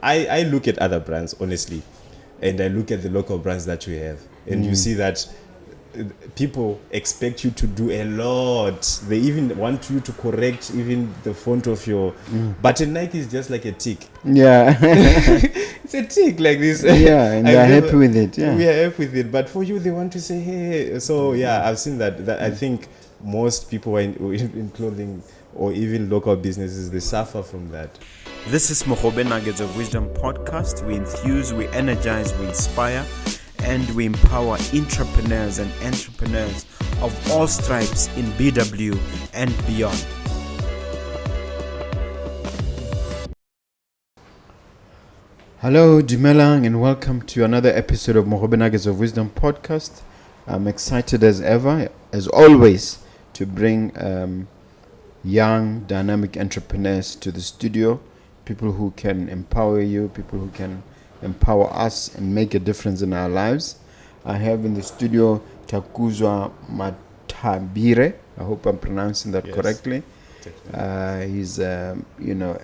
I look at other brands, honestly, and I look at the local brands that we have, and you see that people expect you to do a lot. They even want you to correct even the font of your... But in Nike is just like a tick. Yeah. It's a tick like this. Yeah, and they're happy with it. Yeah. We are happy with it. But for you, they want to say, hey. So, yeah, I've seen that I think most people in clothing or even local businesses, they suffer from that. This is Mogobe Nuggets of Wisdom podcast. We enthuse, we energize, we inspire, and we empower entrepreneurs and entrepreneurs of all stripes in BW and beyond. Hello, Dumelang, and welcome to another episode of Mogobe Nuggets of Wisdom podcast. I'm excited as ever, as always, to bring young, dynamic entrepreneurs to the studio, people who can empower you, people who can empower us and make a difference in our lives. I have in the studio Takudzwa Mathabire. I hope I'm pronouncing that correctly. He's a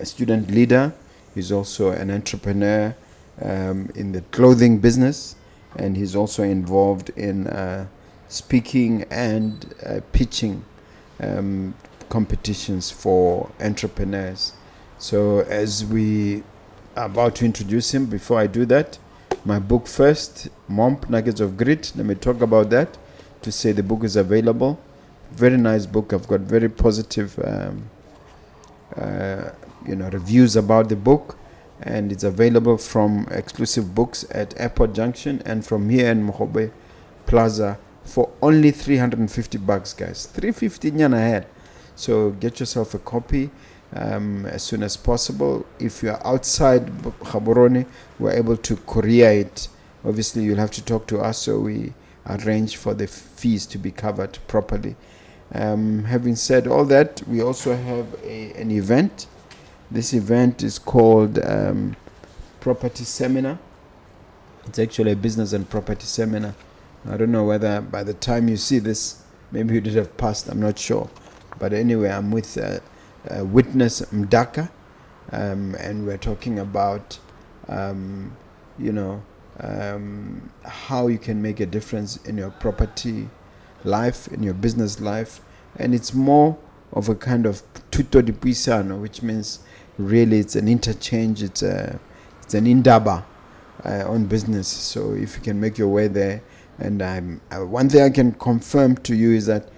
student leader. He's also an entrepreneur in the clothing business, and he's also involved in speaking and pitching competitions for entrepreneurs. So as we are about to introduce him, before I do that, my book first, Nuggets of Grit. Let me talk about that to say the book is available. Very nice book. I've got very positive reviews about the book, and it's available from Exclusive Books at Airport Junction and from here in Mogobe Plaza for only $350, guys. $350 nyana ahead. So get yourself a copy as soon as possible. If you are outside Gaborone, we're able to courier it. Obviously, you'll have to talk to us, so we arrange for the fees to be covered properly. Having said all that, we also have an event. This event is called Property Seminar. It's actually a business and property seminar. I don't know whether by the time you see this, maybe you did have passed, I'm not sure. But anyway, I'm with Witness Mdaka, and we're talking about, how you can make a difference in your property life, in your business life. And it's more of a kind of tutto di puisano, which means really it's an interchange, it's an indaba on business. So if you can make your way there, and one thing I can confirm to you is that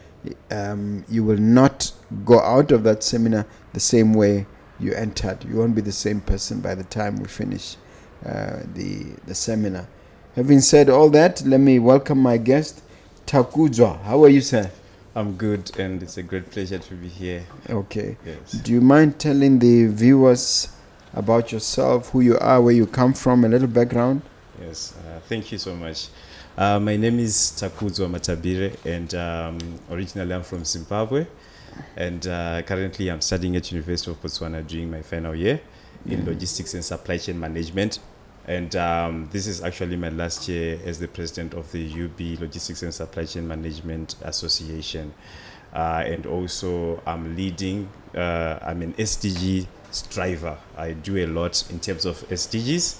you will not go out of that seminar the same way you entered. You won't be the same person by the time we finish the seminar. Having said all that, let me welcome my guest, Takudzwa. How are you, sir? I'm good, and it's a great pleasure to be here. Okay. Yes. Do you mind telling the viewers about yourself, who you are, where you come from, a little background? Yes, thank you so much. My name is Takudzwa Mathabire, and originally I'm from Zimbabwe, and currently I'm studying at University of Botswana doing my final year in logistics and supply chain management. And this is actually my last year as the president of the UB Logistics and Supply Chain Management Association. And also I'm leading, I'm an SDG striver. I do a lot in terms of SDGs.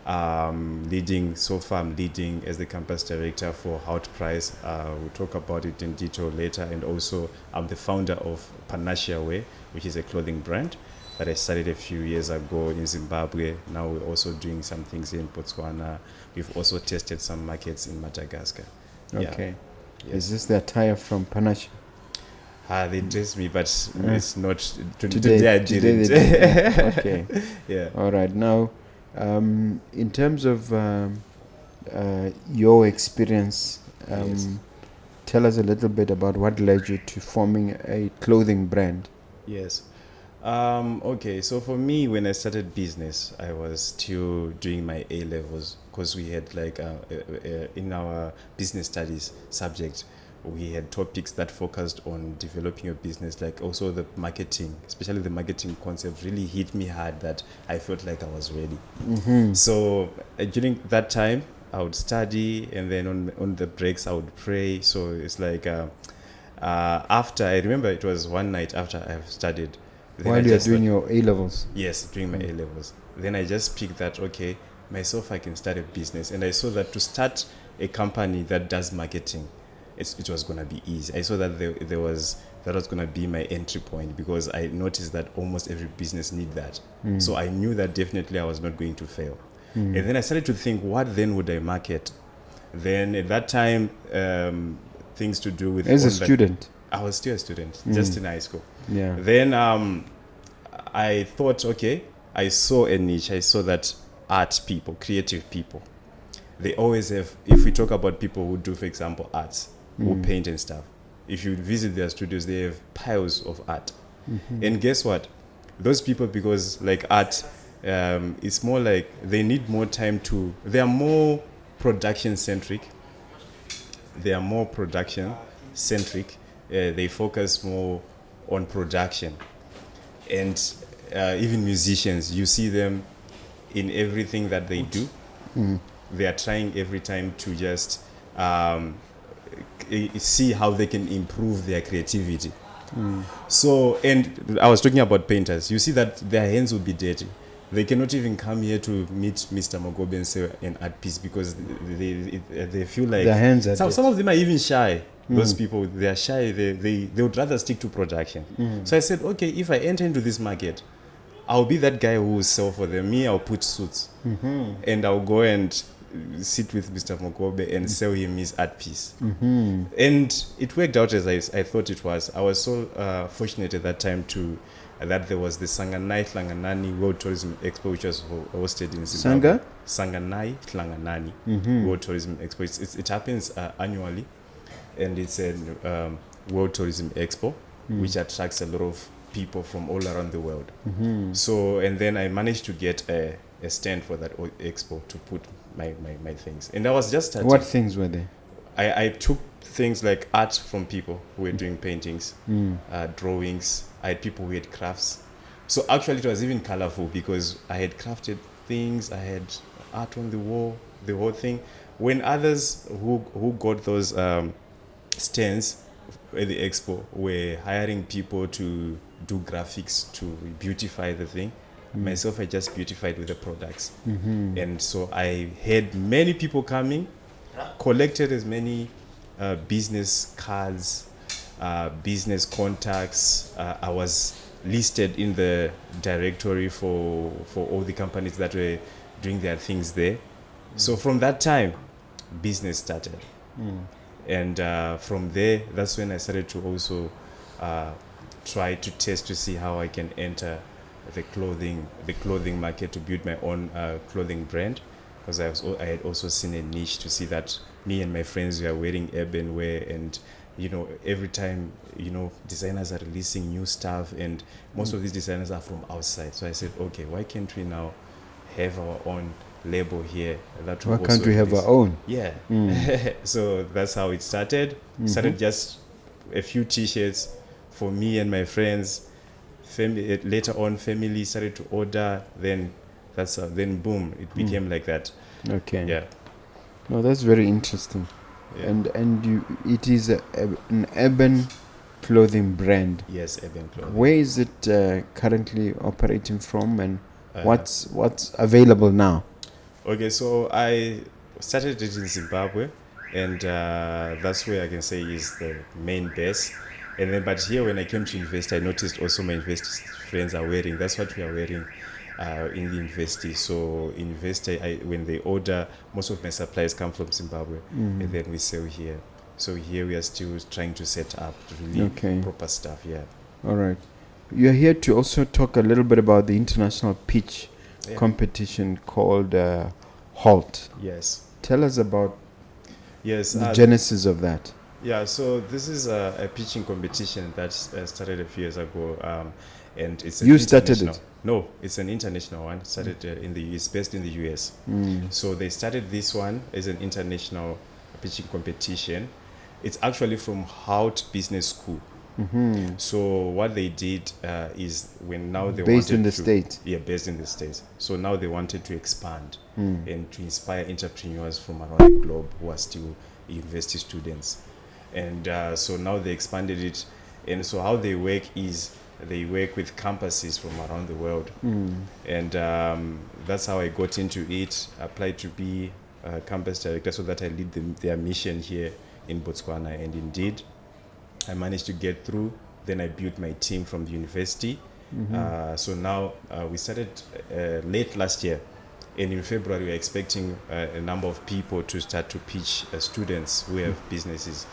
I'm leading as the campus director for Outprice. We'll talk about it in detail later. And also I'm the founder of Panashe Wear, which is a clothing brand that I started a few years ago in Zimbabwe. Now we're also doing some things in Botswana. We've also tested some markets in Madagascar. Okay. Yeah. Yes. Is this the attire from Panashe? They dressed me, but it's not today. I didn't. Okay. Yeah. All right. Now, in terms of your experience, Yes. tell us a little bit about what led you to forming a clothing brand. Yes. Okay, so for me, when I started business, I was still doing my A-levels because we had in our business studies subject, we had topics that focused on developing your business, like also the marketing, especially the marketing concept really hit me hard that I felt like I was ready. Mm-hmm. So during that time, I would study, and then on the breaks, I would pray. So it's like after, I remember it was one night after I've studied. While you're doing your A-levels? Yes, during my A-levels. then I just picked that, okay, myself, I can start a business. And I saw that to start a company that does marketing, it was going to be easy. I saw that that was going to be my entry point, because I noticed that almost every business need that. So I knew that definitely I was not going to fail. And then I started to think, what then would I market? Then at that time, things to do with... As a student? I was still a student, just in high school. Yeah. Then I thought, okay, I saw a niche. I saw that art people, creative people, they always have, if we talk about people who do, for example, arts, who paint and stuff, if you visit their studios, they have piles of art. And guess what? Those people, because like art, it's more like they need more time to, they are more production centric. They focus more on production. And even musicians, you see them in everything that they do. They are trying every time to just see how they can improve their creativity. So, and I was talking about painters. You see that their hands will be dirty. They cannot even come here to meet Mr. Mogobe and say an art piece, because they feel like their hands are some of them are even shy. Those people, they are shy. They would rather stick to production. So I said, okay, if I enter into this market, I'll be that guy who will sell for them. Me, I'll put suits, and I'll go and sit with Mr. Mogobe and sell him his art piece. And it worked out as I thought it was. I was so fortunate at that time that there was the Sanganai Hlanganani World Tourism Expo, which was hosted in Zimbabwe. Sanganai Hlanganani World Tourism Expo. It happens annually, and it's a World Tourism Expo, which attracts a lot of people from all around the world. So, and then I managed to get a stand for that expo to put my things. And I was just starting. What things were there? I took things like art from people who were doing paintings, drawings. I had people who had crafts. So actually it was even colorful, because I had crafted things, I had art on the wall, the whole thing. When others who got those stands at the expo were hiring people to do graphics to beautify the thing, myself, I just beautified with the products. And so I had many people coming, collected as many business cards, business contacts. I was listed in the directory for all the companies that were doing their things there. So from that time, business started. And from there, that's when I started to also try to test to see how I can enter the clothing market, to build my own clothing brand, because I had also seen a niche to see that me and my friends were wearing urban wear, and every time designers are releasing new stuff, and most of these designers are from outside. So I said, okay, why can't we now have our own label here? Why can't we have our own? Yeah. So that's how it started. Started just a few t-shirts for me and my friends. Later on, family started to order. Then then boom, it became like that. Okay. Yeah. No, that's very interesting. Yeah. And it is an urban clothing brand. Yes, urban clothing. Where is it currently operating from, and what's available now? Okay, so I started it in Zimbabwe, and that's where I can say is the main base. And then, but here when I came to university, I noticed also my university friends are wearing. That's what we are wearing in the university. So in university, when they order, most of my supplies come from Zimbabwe, and then we sell here. So here we are still trying to set up really proper stuff. Yeah. All right. You're here to also talk a little bit about the international pitch competition called HALT. Yes. Tell us about the the genesis of that. Yeah, so this is a pitching competition that started a few years ago, and it's You started it? No, it's an international one. Started it's based in the US. So they started this one as an international pitching competition. It's actually from HALT Business School. So what they did is when now they based wanted in the to, States. Yeah, based in the States. So now they wanted to expand and to inspire entrepreneurs from around the globe who are still university students. And so now they expanded it. And so how they work is They work with campuses from around the world. And that's how I got into it. Applied to be a campus director so that I lead their mission here in Botswana. And indeed, I managed to get through. Then I built my team from the university. So now we started late last year. And in February, we're expecting a number of people to start to pitch students who have businesses.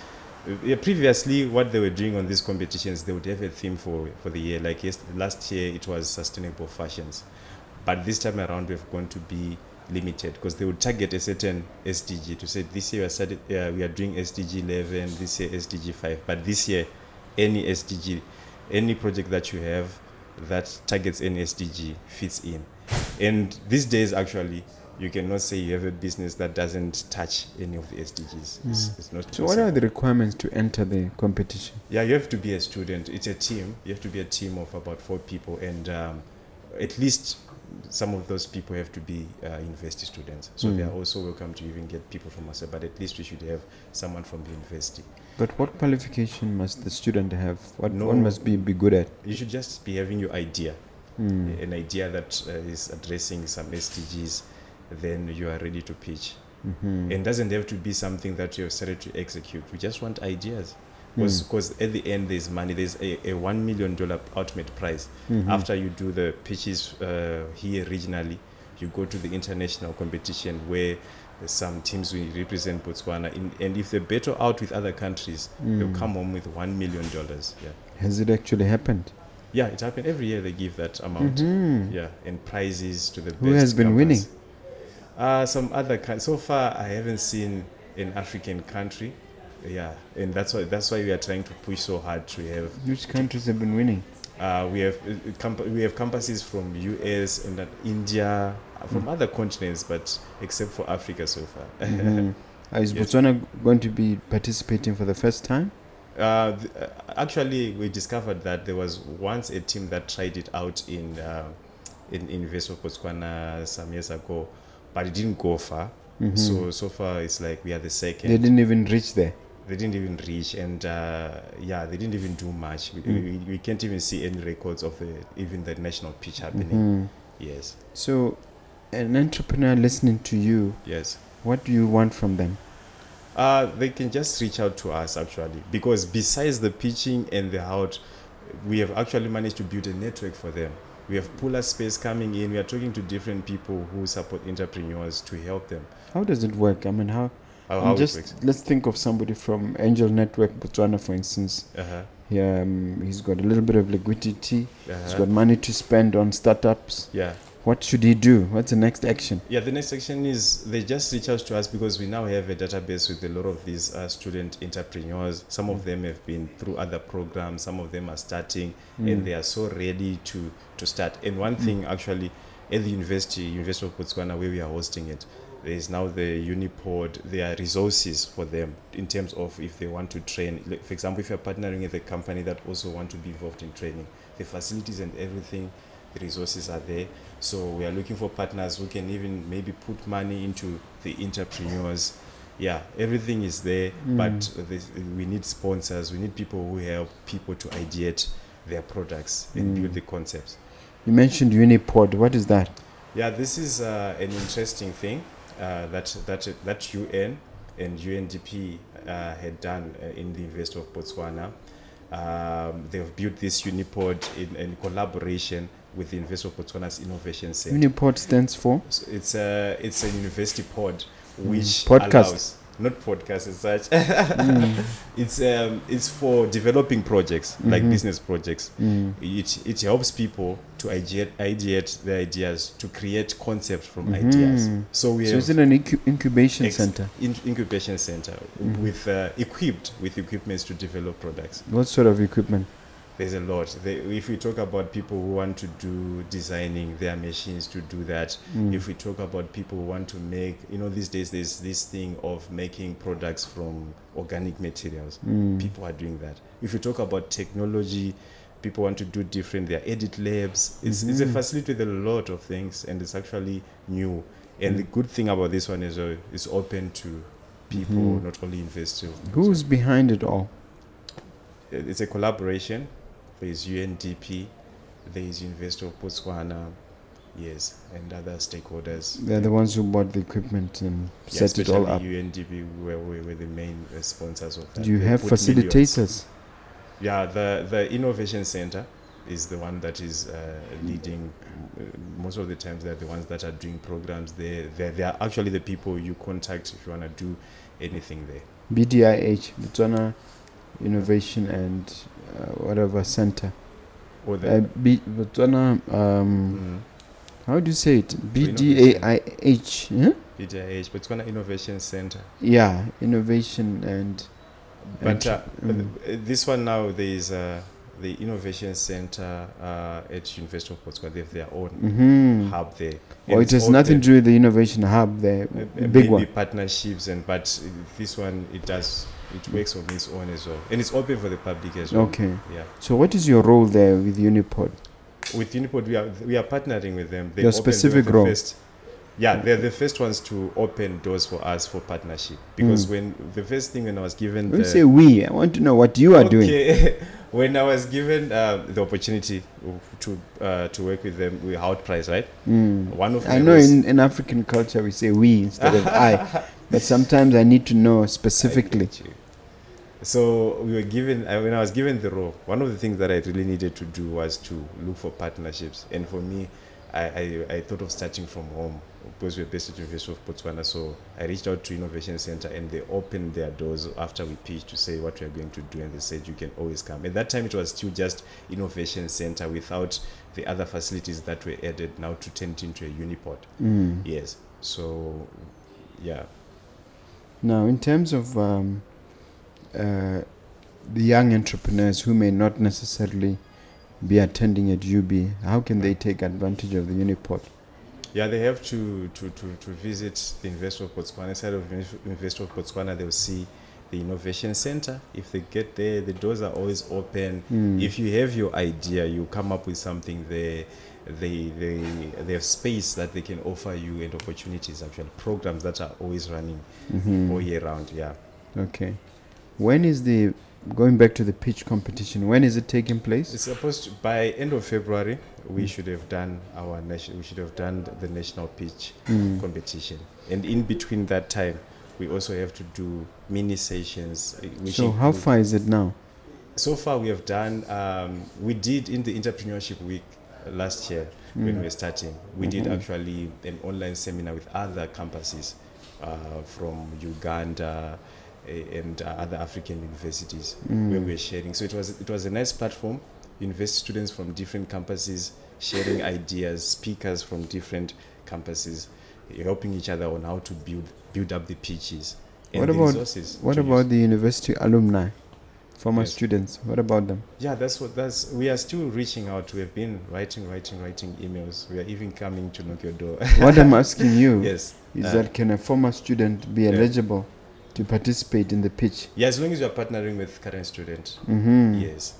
Previously, what they were doing on these competitions, they would have a theme for the year. Like last year, it was sustainable fashions. But this time around, we're going to be limited because they would target a certain SDG to say this year we are doing SDG 11, this year SDG 5. But this year, any SDG, any project that you have that targets any SDG fits in. And these days, actually, you cannot say you have a business that doesn't touch any of the SDGs. It's not So what are the requirements to enter the competition? Yeah, you have to be a student. It's a team. You have to be a team of about 4 people. And at least some of those people have to be university students. So they are also welcome to even get people from outside. But at least we should have someone from the university. But what qualification must the student have? What one must be good at? You should just be having your idea. An idea that is addressing some SDGs, then you are ready to pitch. And it doesn't have to be something that you have started to execute. We just want ideas. Because at the end, there's money. There's a $1 million ultimate prize. After you do the pitches here regionally, you go to the international competition where some teams will represent Botswana. And if they battle out with other countries, they'll come home with $1 million. Yeah. Has it actually happened? Yeah, it happened. Every year they give that amount. Yeah, and prizes to the best. Who has been winning? Some other so far, I haven't seen an African country. Yeah, and that's why we are trying to push so hard to have. Which countries have been winning? We have campuses from US and India, from other continents, but except for Africa so far. Is Botswana going to be participating for the first time? Actually, we discovered that there was once a team that tried it out in University of Botswana some years ago, but it didn't go far. So far it's like we are the second. They didn't even reach there. They didn't even reach, and they didn't even do much. We can't even see any records of even the national pitch happening. Yes. So, an entrepreneur listening to you, yes, what do you want from them? They can just reach out to us, actually, because besides the pitching and the out, we have actually managed to build a network for them. We have Puller Space coming in. We are talking to different people who support entrepreneurs to help them. How does it work? I mean, how it works? Let's think of somebody from Angel Network Botswana, for instance. He's got a little bit of liquidity. He's got money to spend on startups. Yeah. What should he do? What's the next action? Yeah, the next action is they just reach out to us because we now have a database with a lot of these student entrepreneurs. Some of them have been through other programs. Some of them are starting, and they are so ready to start. And one thing, actually, at the University of Botswana, where we are hosting it, there is now the UniPort. There are resources for them in terms of if they want to train. Like, for example, if you're partnering with a company that also want to be involved in training, the facilities and everything, the resources are there. So we are looking for partners who can even maybe put money into the entrepreneurs. Yeah, everything is there, but we need sponsors. We need people who help people to ideate their products and build the concepts. You mentioned UniPort. What is that? Yeah, this is an interesting thing that UN and UNDP had done in the University of Botswana. They've built this UniPort in collaboration with the University of Botswana's Innovation Center. UniPort stands for? So it's a university pod, which podcast. Allows, not podcast as such. It's for developing projects, like business projects. It helps people to ideate their ideas, to create concepts from ideas. So is it an incubation center? Incubation center with equipped with equipments to develop products. What sort of equipment? There's a lot. If we talk about people who want to do designing, there are machines to do that. If we talk about people who want to make, these days there's this thing of making products from organic materials. People are doing that. If we talk about technology, people want to do different. There are edit labs. It's a facility with a lot of things, and it's actually new. And the good thing about this one is it's open to people, not only investors. Who's behind it all? It's a collaboration. There's UNDP, there is University of Botswana, yes, and other stakeholders. They're the ones who bought the equipment and set it all up. UNDP were the main sponsors of that. Do you They have put millions. facilitators? Yeah, the Innovation Center is the one that is leading. Most of the times they're the ones that are doing programs. They are actually the people you contact if you want to do anything there. BDIH, Botswana Innovation and whatever center. Or the Botswana, how do you say it? BDAIH. Huh? BDIH, Botswana Innovation Center. Yeah, innovation and. But this one now, there is the Innovation Center at University of Botswana. They have their own hub there. Oh, And it has it's nothing open. to do with the innovation hub, the big Maybe one. partnerships, but this one it works on its own as well, and it's open for the public as well. Okay. Yeah. So what is your role there with UniPort? With UniPort, we are partnering with them. Your specific role? They're the first ones to open doors for us for partnership. Because when I was given When you say we, I want to know what you are doing. When I was given the opportunity to work with them, we outprice, right? One of I them know was- in African culture we say we instead of I, but sometimes I need to know specifically. I get you. So we were given, when I was given the role, one of the things that I really needed to do was to look for partnerships. And for me, I thought of starting from home because we're based at the University of Botswana. So I reached out to Innovation Center and they opened their doors after we pitched to say what we're going to do. And they said, you can always come. At that time, it was still just Innovation Center without the other facilities that were added now to turn it into a UniPort. Yes. So, yeah. Now, in terms of the young entrepreneurs who may not necessarily be attending at UB, how can they take advantage of the UniPort? Yeah, they have to visit the University of Botswana. Inside of University of Botswana, they'll see the Innovation Center. If they get there, the doors are always open. If you have your idea, you come up with something there. They have space that they can offer you and opportunities, actually programs that are always running all year round. Yeah. Okay. When is going back to the pitch competition, when is it taking place? It's supposed to, by end of February, we should have done the national pitch competition. And in between that time, we also have to do mini sessions. So how far is it now? So far we have done, we did in the entrepreneurship week last year when we were starting, we did actually an online seminar with other campuses from Uganda and other African universities where we were sharing. So it was a nice platform, university students from different campuses sharing ideas, speakers from different campuses, helping each other on how to build up the pitches and the resources. What about the university alumni, former students? What about them? Yeah, we are still reaching out. We have been writing emails. We are even coming to knock your door. What I'm asking you yes, is that can a former student be eligible to participate in the pitch? Yeah, as long as you are partnering with current student. Yes.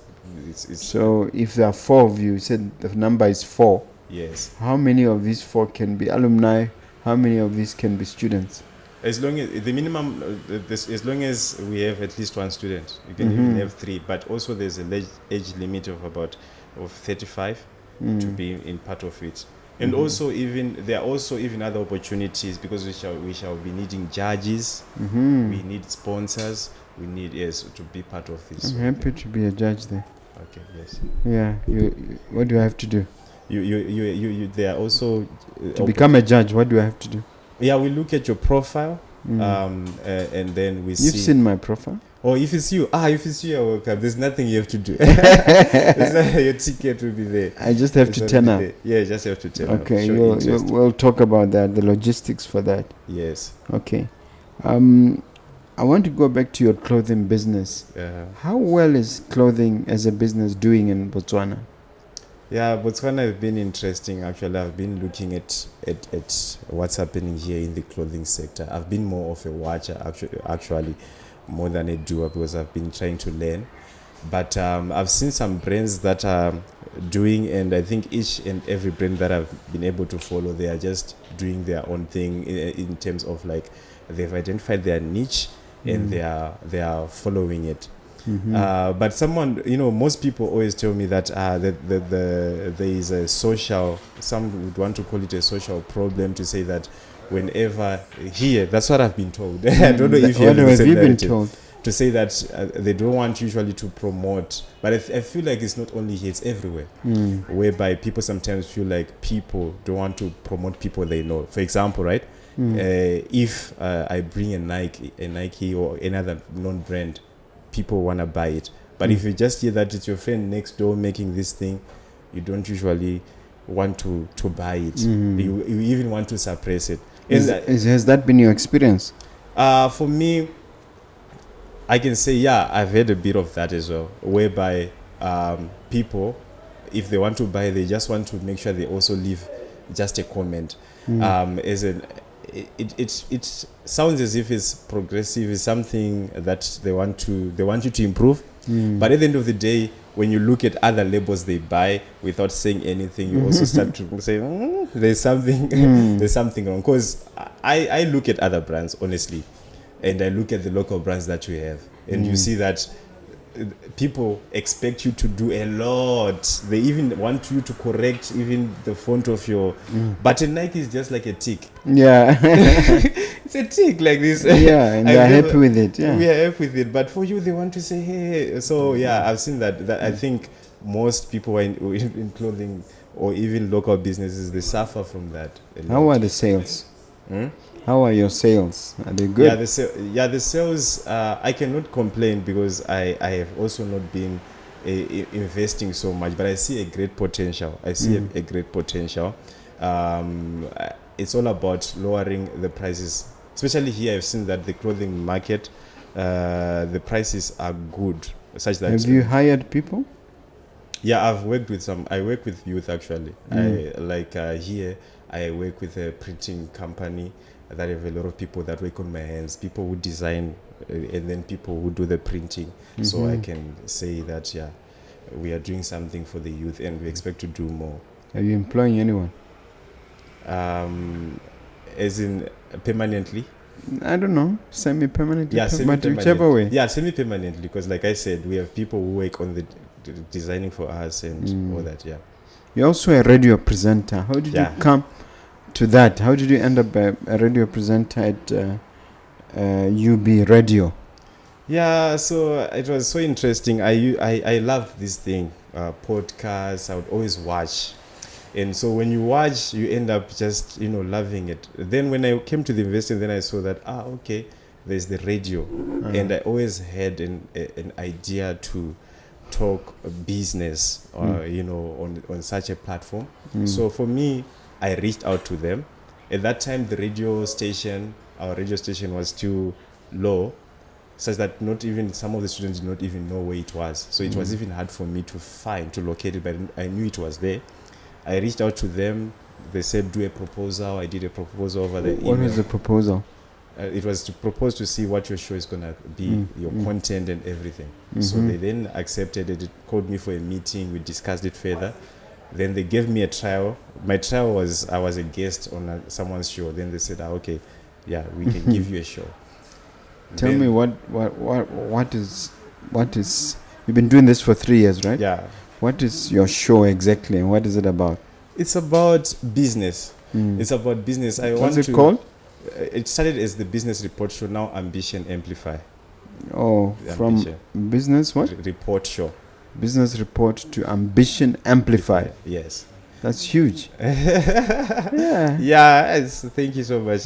It's so if there are 4 of you, said the number is 4. Yes. How many of these 4 can be alumni? How many of these can be students? As long as the minimum, as long as we have at least 1 student, you can even have 3. But also there's a age limit of 35 to be in part of it. And also there are also other opportunities because we shall be needing judges. We need sponsors. We need to be part of this. I'm happy to be a judge there. Okay. Yes. Yeah. You what do I have to do? They are also To become a judge, what do I have to do? Yeah, we look at your profile, and then we see. You've seen my profile? Oh, if it's you, you're welcome. There's nothing you have to do. Your ticket will be there. I just have to turn up. Yeah, you just have to turn up. Okay, we'll talk about that, the logistics for that. Yes. Okay. I want to go back to your clothing business. How well is clothing as a business doing in Botswana? Yeah, Botswana has been interesting. Actually, I've been looking at what's happening here in the clothing sector. I've been more of a watcher, actually, more than a doer, because I've been trying to learn. But I've seen some brands that are doing, and I think each and every brand that I've been able to follow, they are just doing their own thing in terms of like they've identified their niche and they are following it. But someone, most people always tell me that there is a social, some would want to call it a social problem, to say that whenever here, that's what I've been told. I don't know if you have the same narrative. Told? To say that they don't want usually to promote, but I feel like it's not only here, it's everywhere, whereby people sometimes feel like people don't want to promote people they know. For example, right, if I bring a Nike or another known brand, people want to buy it, but if you just hear that it's your friend next door making this thing, you don't usually want to buy it. You even want to suppress it. Has that been your experience? For me, I can say, yeah, I've had a bit of that as well, whereby people, if they want to buy, they just want to make sure they also leave just a comment. It sounds as if it's progressive, it's something that they want you to improve. But at the end of the day, when you look at other labels they buy without saying anything, you also start to say, there's something there's something wrong. Because I look at other brands, honestly, and I look at the local brands that we have, and you see that people expect you to do a lot. They even want you to correct even the font of your... But a Nike is just like a tick. Yeah. It's a tick like this. Yeah, and they're happy with it. Yeah. We are happy with it. But for you, they want to say, hey. So, yeah, I've seen that I think most people in clothing or even local businesses, they suffer from that. How are the sales? How are your sales? Are they good? The sales, I cannot complain because I have also not been investing so much, but I see a great potential. A great potential. It's all about lowering the prices. Especially here, I've seen that the clothing market, the prices are good. Such that... Have you hired people? Yeah, I've worked with some. I work with youth, actually. Here, I work with a printing company that have a lot of people that work on my hands, people who design, and then people who do the printing. So I can say that, yeah, we are doing something for the youth, and we expect to do more. Are you employing anyone? As in permanently? I don't know, semi-permanently. Yeah, but whichever way. Yeah, semi-permanently, because like I said, we have people who work on the designing for us and all that. Yeah. You're also a radio presenter. How did you come to that? How did you end up a radio presenter at UB Radio? Yeah, so it was so interesting. I loved this thing, podcasts. I would always watch. And so when you watch, you end up just, loving it. Then when I came to the investing, then I saw that, okay, there's the radio. And I always had an idea to talk business, on such a platform. So for me, I reached out to them. At that time, our radio station was still low, such that not even some of the students did not even know where it was. So it was even hard for me to locate it, but I knew it was there. I reached out to them. They said, do a proposal. I did a proposal over the email. What was the proposal? It was to propose to see what your show is going to be, your content and everything. So they then accepted it. They called me for a meeting. We discussed it further. Then they gave me a trial. My trial was I was a guest on someone's show. Then they said, okay, yeah, we can give you a show. Tell me what is you've been doing this for 3 years, right? Yeah. What is your show exactly, and what is it about? It's about business. It's about business. What's it called? It started as the Business Report Show. Now Ambition Amplify. Oh, from business what? Report Show. Business Report to Ambition Amplify. Yes. That's huge. Thank you so much.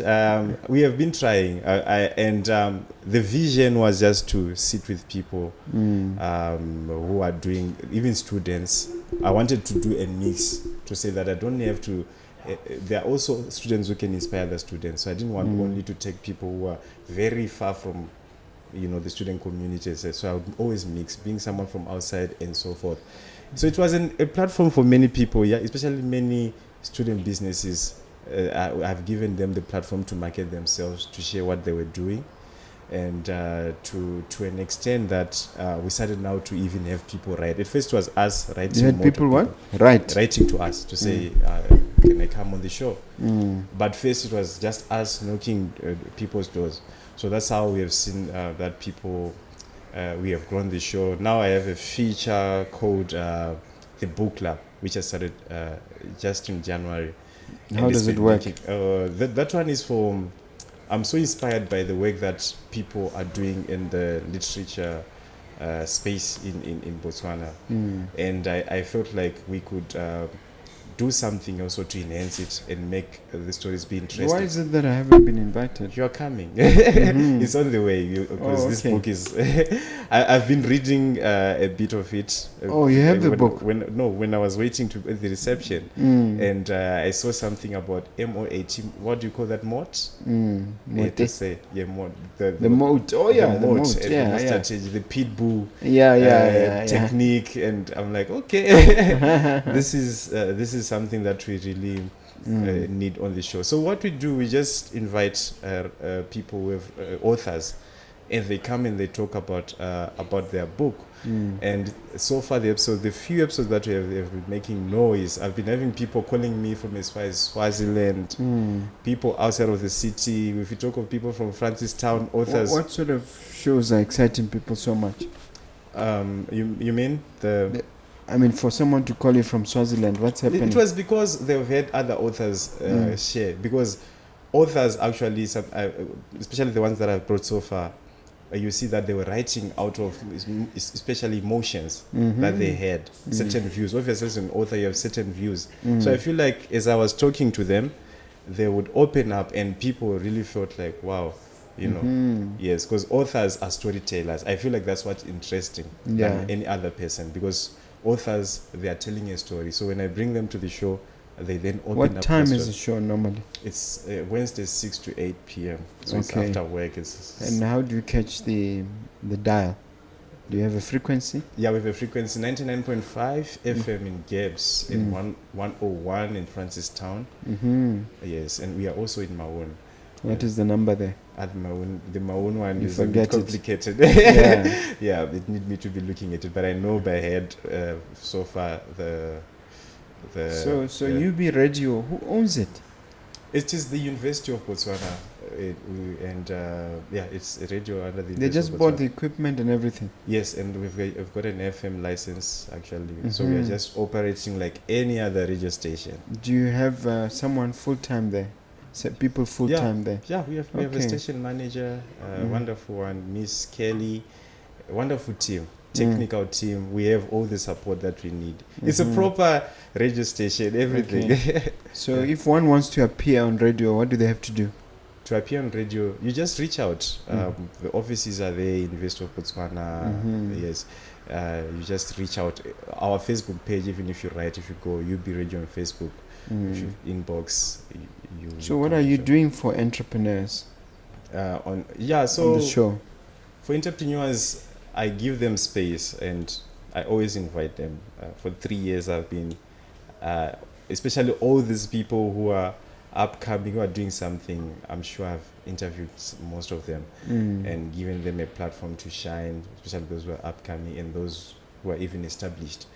We have been trying, the vision was just to sit with people who are doing, even students. I wanted to do a mix to say that I don't have to. There are also students who can inspire the students. So I didn't want only to take people who are very far from, the student communities. So I would always mix, being someone from outside and so forth. So it was a platform for many people, especially many student businesses. I've given them the platform to market themselves, to share what they were doing, and to an extent that we started now to even have people write. At first it was us writing. You had people what? Writing to us to say, can I come on the show? But first it was just us knocking people's doors. So that's how we have seen that people we have grown the show. Now I have a feature called the Book Club, which I started just in January. How does it work? That one is for... I'm so inspired by the work that people are doing in the literature space in Botswana. And I felt like we could do something also to enhance it and make the stories be interesting. Why is it that I haven't been invited? You are coming. It's on the way, because this book is... I've been reading a bit of it. Oh, you have the book? When I was waiting to at the reception, and I saw something about MOAT. What do you call that? MOT? Mote. Say, yeah, MOT. The moat. Oh, yeah, the moat. The strategy, the pitbull technique, and I'm like, okay, this is something that we really need on the show. So what we do, we just invite people with authors, and they come and they talk about their book. And so far the few episodes that we have been making noise. I've been having people calling me from as far as Swaziland, people outside of the city. If you talk of people from Francistown, authors. What sort of shows are exciting people so much? You mean for someone to call you from Swaziland, what's happening? It was because they've had other authors share. Because authors actually, especially the ones that I've brought so far, you see that they were writing out of especially emotions that they had, certain views. Obviously, as an author, you have certain views. So I feel like as I was talking to them, they would open up, and people really felt like, wow, yes, because authors are storytellers. I feel like that's what's interesting than any other person, because authors, they are telling a story. So when I bring them to the show, they then open up. What time is the show normally? It's Wednesday 6 to 8 p.m. So it's after work. And how do you catch the dial? Do you have a frequency? Yeah, we have a frequency 99.5 FM in Gabs, and 101 in Francistown. Yes, and we are also in Maun. What is the number there? At Maun, the Maun one you is a bit complicated. Yeah, it need me to be looking at it, but I know by head so far the. So UB Radio, who owns it? It is the University of Botswana, it's a radio under the. They just bought the equipment and everything. Yes, and we've got an FM license actually, so we are just operating like any other radio station. Do you have someone full time there? People full time there? Yeah, we have a station manager, wonderful one, Miss Kelly, wonderful team. Technical team. We have all the support that we need. It's a proper radio station, everything. So if one wants to appear on radio, what do they have to do? To appear on radio, you just reach out. The offices are there, University of Botswana. Yes, you just reach out. Our Facebook page, even if you go UB Radio on Facebook, if you inbox, So what are you doing for entrepreneurs? On the show. For entrepreneurs, I give them space, and I always invite them. For 3 years I've been, especially all these people who are upcoming, who are doing something. I'm sure I've interviewed most of them and given them a platform to shine, especially those who are upcoming and those who are even established.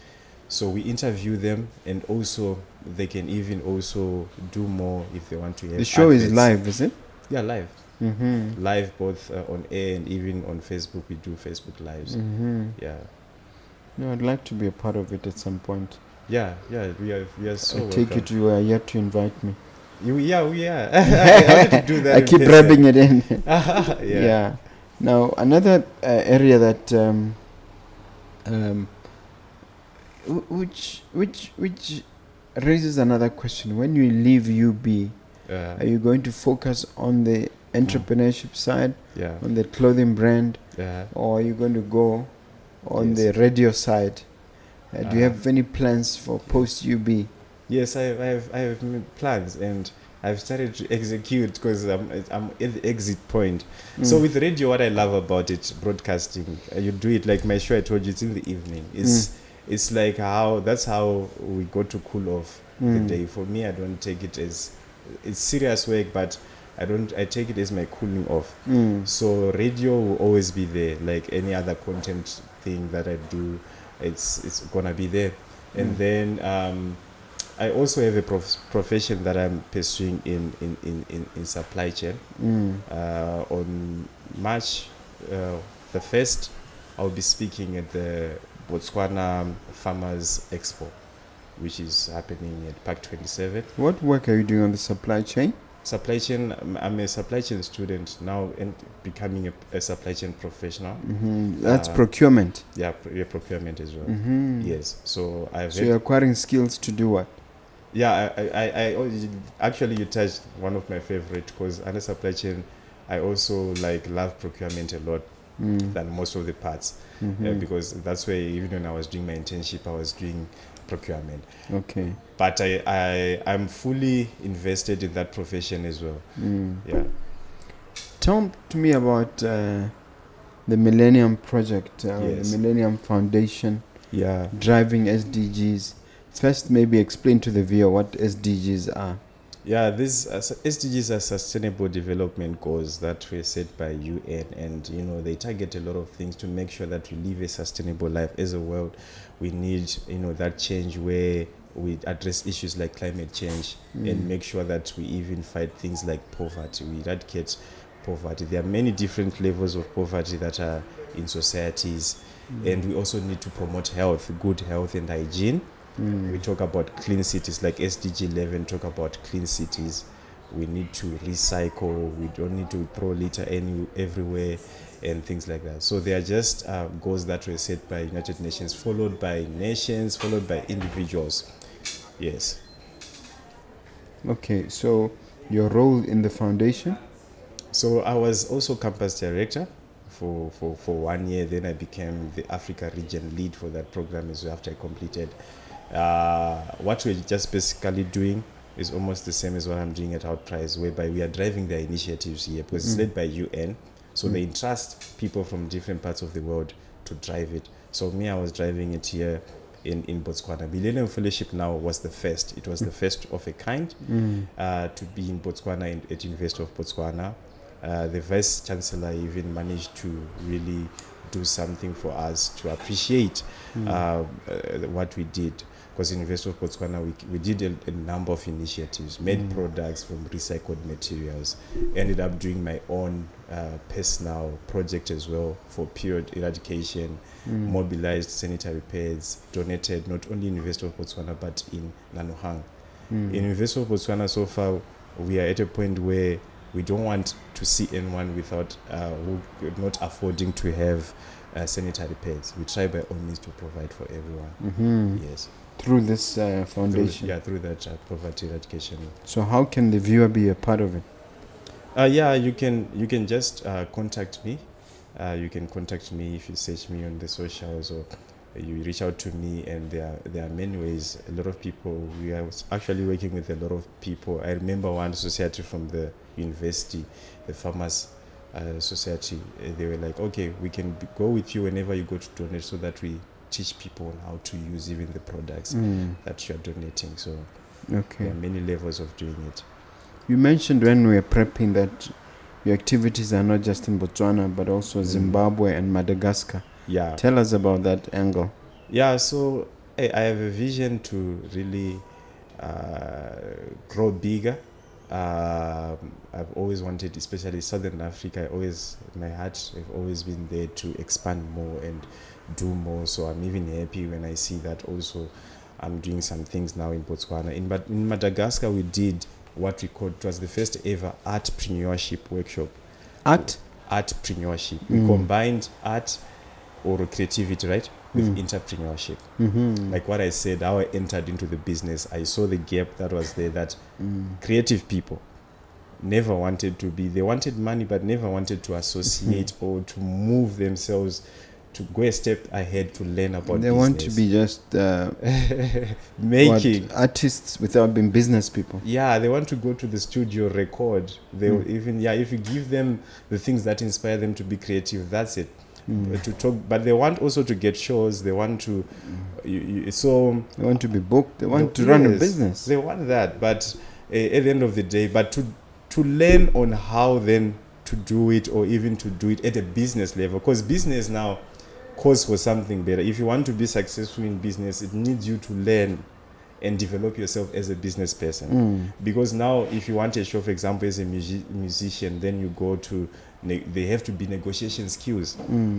So we interview them, and also they can even also do more if they want to. The show is live, is it? Yeah, live. Live both on air and even on Facebook. We do Facebook lives. Yeah. No, I'd like to be a part of it at some point. Yeah, we are so. I take it you are yet to invite me. We are. I wanted to do that. I keep rubbing it in. Yeah. Now another area that which raises another question. When you leave UB, are you going to focus on the entrepreneurship side, on the clothing brand, or are you going to go on the radio side? Do you have any plans for post UB? Yes, I have plans, and I've started to execute because I'm at the exit point. So with radio, what I love about it, broadcasting, you do it like my show. I told you, it's in the evening. It's like that's how we go to cool off the day. For me, I don't take it as it's serious work, but I take it as my cooling off. So radio will always be there, like any other content thing that I do. It's gonna be there. And then I also have a profession that I'm pursuing in supply chain. On March the 1st, I'll be speaking at the Botswana Farmers Expo, which is happening at Park 27. What work are you doing on the supply chain? Supply chain, I'm a supply chain student now and becoming a supply chain professional. That's procurement. Yeah, procurement as well. Yes. So you're acquiring skills to do what? Yeah, I actually you touched one of my favorite, because under supply chain, I also love procurement a lot than most of the parts, because that's where even when I was doing my internship, I was doing procurement. Okay. But I'm fully invested in that profession as well. Yeah. Tell to me about the Millennium Project, Yes. the Millennium Foundation, Yeah. driving SDGs. First, maybe explain to the viewer what SDGs are. Yeah, these SDGs are sustainable development goals that were set by UN, and they target a lot of things to make sure that we live a sustainable life as a world. We need that change where we address issues like climate change and make sure that we even fight things like poverty. We eradicate poverty. There are many different levels of poverty that are in societies, and we also need to promote health, good health and hygiene. We talk about clean cities, like SDG 11 talk about clean cities. We need to recycle. We don't need to throw litter everywhere and things like that. So they are just goals that were set by United Nations, followed by nations, followed by individuals. Yes. Okay, so your role in the foundation? So I was also campus director for 1 year. Then I became the Africa region lead for that program as well after I completed. What we're just basically doing is almost the same as what I'm doing at Outprice, whereby we are driving their initiatives here, because it's led by UN. So they entrust people from different parts of the world to drive it. So me, I was driving it here in Botswana. Millennium Fellowship now was the first. It was the first of a kind to be in Botswana at University of Botswana. The Vice Chancellor even managed to really do something for us to appreciate what we did. Because in University of Botswana, we did a number of initiatives, made products from recycled materials, ended up doing my own personal project as well for period eradication, mobilized sanitary pads, donated not only in University of Botswana but in Nanohang. In University of Botswana, so far, we are at a point where we don't want to see anyone without who not affording to have sanitary pads. We try by all means to provide for everyone. Yes. Through this foundation? Through that poverty eradication. So how can the viewer be a part of it? You can just contact me. You can contact me if you search me on the socials, or you reach out to me, and there are many ways. A lot of people, we are actually working with a lot of people. I remember one society from the university, the Farmers Society. They were like, okay, we can go with you whenever you go to donate, so that we teach people on how to use even the products that you are donating. So okay, there are many levels of doing it. You mentioned when we were prepping that your activities are not just in Botswana but also Zimbabwe and Madagascar. Yeah. Tell us about that angle. Yeah, so I have a vision to really grow bigger. I've always wanted, especially Southern Africa, my heart have always been there to expand more and do more. So I'm even happy when I see that also I'm doing some things now in Botswana. In Madagascar, we did what we called, it was the first ever artpreneurship workshop. Artpreneurship. We combined art or creativity, right, with entrepreneurship. Like what I said, how I entered into the business, I saw the gap that was there, that creative people never wanted to be, they wanted money but never wanted to associate or to move themselves to go a step ahead to learn about they business. Want to be just making artists without being business people. Yeah, they want to go to the studio, record. They even, if you give them the things that inspire them to be creative, that's it. To talk, but they want also to get shows. They want to, so they want to be booked. They want to run a business. They want that, but at the end of the day, but to learn on how then to do it, or even to do it at a business level, because business now calls for something better. If you want to be successful in business, it needs you to learn and develop yourself as a business person. Because now, if you want a show, for example, as a musician, then you go to, they have to be negotiation skills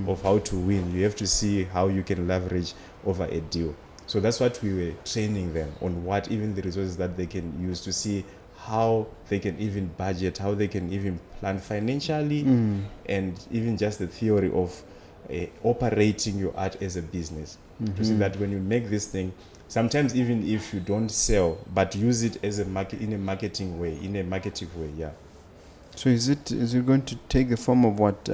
of how to win. You have to see how you can leverage over a deal. So that's what we were training them on, what even the resources that they can use to see how they can even budget, how they can even plan financially, and even just the theory of operating your art as a business. To see that when you make this thing, sometimes even if you don't sell, but use it as a in a marketing way, in a marketing way, yeah. So is it going to take the form of what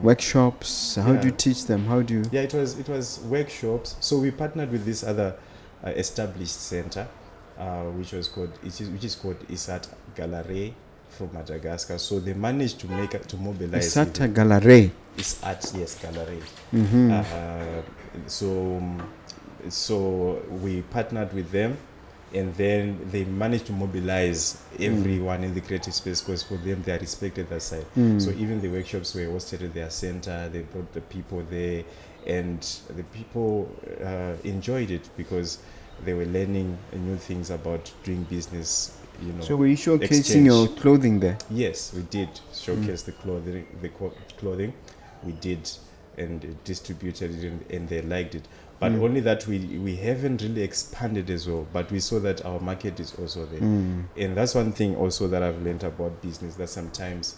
workshops? How do you teach them? How do you? Yeah, it was workshops. So we partnered with this other established center, which is called Isat Gallery from Madagascar. So they managed to mobilize. Isat Gallery. Isat, yes, Gallery. So we partnered with them, and then they managed to mobilize everyone in the creative space, because for them they are respected that side. So even the workshops were hosted at their center. They brought the people there, and the people enjoyed it because they were learning new things about doing business. So were you showcasing your clothing there? Yes, we did showcase the clothing. We did, and distributed it, and they liked it. But only that we haven't really expanded as well. But we saw that our market is also there. And that's one thing also that I've learned about business, that sometimes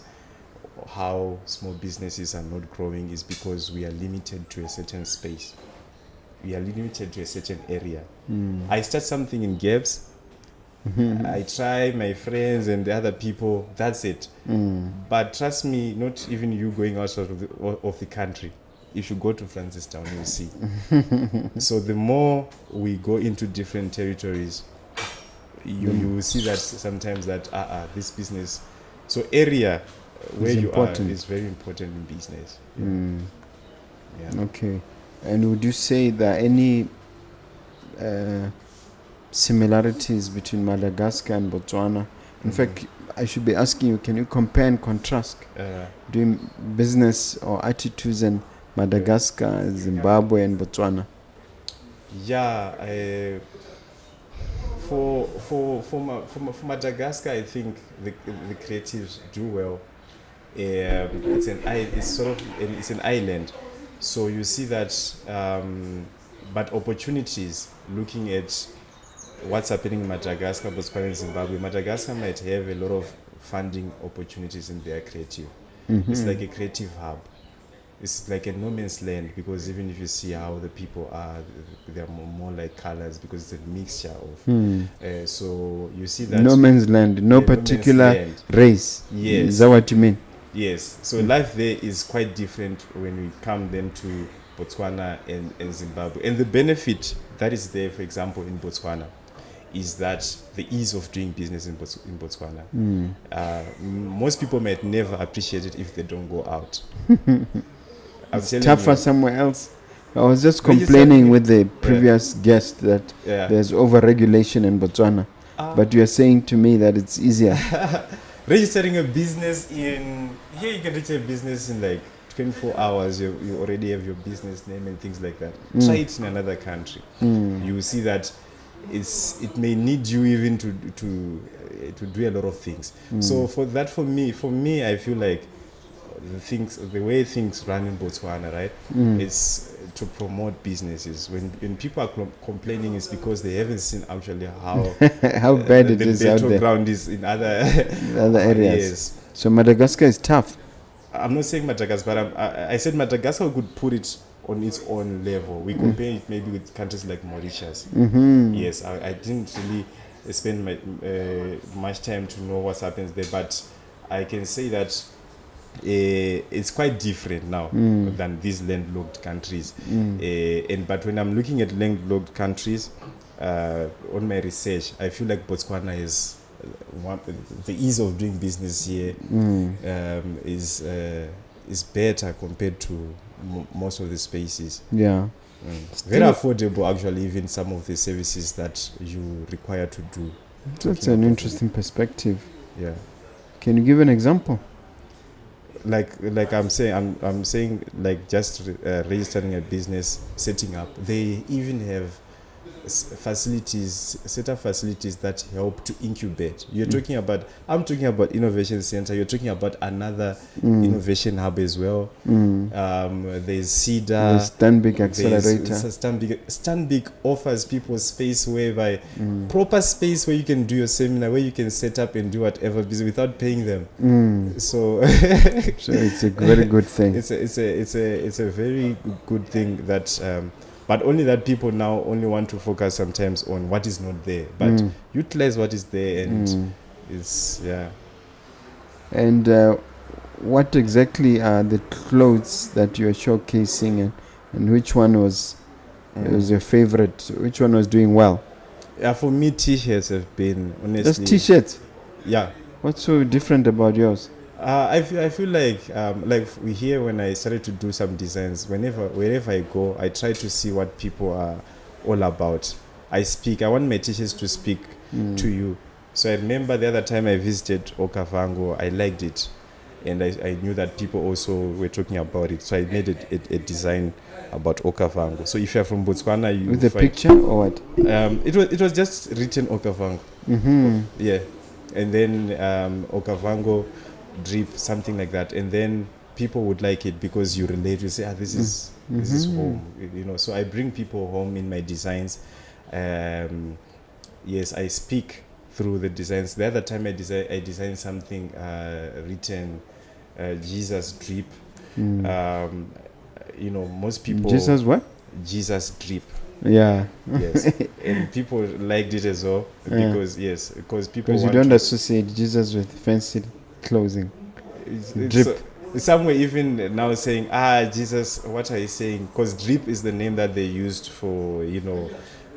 how small businesses are not growing is because we are limited to a certain space. We are limited to a certain area. I start something in Gaps. I try my friends and the other people, that's it. But trust me, not even you going outside of the country. If you go to Francistown, you'll see. So the more we go into different territories, you will see that sometimes that this business, so area where you are is very important in business. Yeah. Okay. And would you say that any similarities between Madagascar and Botswana? In fact, I should be asking you, can you compare and contrast doing business or attitudes in Madagascar, Zimbabwe, and Botswana? Yeah, for Madagascar, I think the creatives do well. It's an island, so you see that. But opportunities, looking at what's happening in Madagascar, Botswana, and Zimbabwe, Madagascar might have a lot of funding opportunities in their creative. It's like a creative hub. It's like a no man's land, because even if you see how the people are, they're more like colors, because it's a mixture of. So you see that no man's land, no particular race. Yes. Is that what you mean? Yes. So life there is quite different when we come then to Botswana and Zimbabwe. And the benefit that is there, for example, in Botswana, is that the ease of doing business in Botswana. Most people might never appreciate it if they don't go out. It's tougher somewhere else. I was just complaining with the previous guest that there's over-regulation in Botswana. But you are saying to me that it's easier. Registering a business here you can register a business in like 24 hours. You already have your business name and things like that. Try it in another country. You will see that it may need you even to do a lot of things. So for me, I feel like the way things run in Botswana, right, is to promote businesses. When people are complaining, it's because they haven't seen actually how how bad it is out there. The battleground is in other areas. Yes. So Madagascar is tough. I'm not saying Madagascar, but I said Madagascar could put it on its own level. We compare it maybe with countries like Mauritius. Yes, I didn't really spend much time to know what happens there, but I can say that it's quite different now than these landlocked countries. But when I'm looking at landlocked countries, on my research, I feel like Botswana is the ease of doing business here is better compared to most of the spaces. Yeah. Very affordable, actually, even some of the services that you require to do. That's an interesting perspective. Yeah. Can you give an example? Like I'm saying like just registering a business, setting up. They even have facilities, set up facilities that help to incubate. I'm talking about innovation center. You're talking about another innovation hub as well. There's CEDA. There's Stanbic Accelerator. Stanbic offers people space whereby proper space where you can do your seminar, where you can set up and do whatever business without paying them. So it's a very good thing. It's a very good thing that. But only that people now only want to focus sometimes on what is not there. But utilize what is there, and it's And what exactly are the clothes that you are showcasing, and which one was your favorite? Which one was doing well? Yeah, for me, t-shirts have been honestly. Just t-shirts. Yeah. What's so different about yours? I feel like we here when I started to do some designs, wherever I go, I try to see what people are all about. I want my t-shirts to speak to you. So I remember the other time I visited Okavango, I liked it, and I knew that people also were talking about it. So I made a design about Okavango. So if you're from Botswana, you with a picture or what? It was just written Okavango. Yeah, and then Okavango drip, something like that, and then people would like it because you relate. You say, this is home, So I bring people home in my designs. Yes, I speak through the designs. The other time I designed something written Jesus drip. Most people Jesus what? Jesus drip. Yeah. Yes, and people liked it as well because people. Because you don't associate Jesus with fancy clothing. Drip. Somewhere even now saying, Jesus, what are you saying? Because drip is the name that they used for,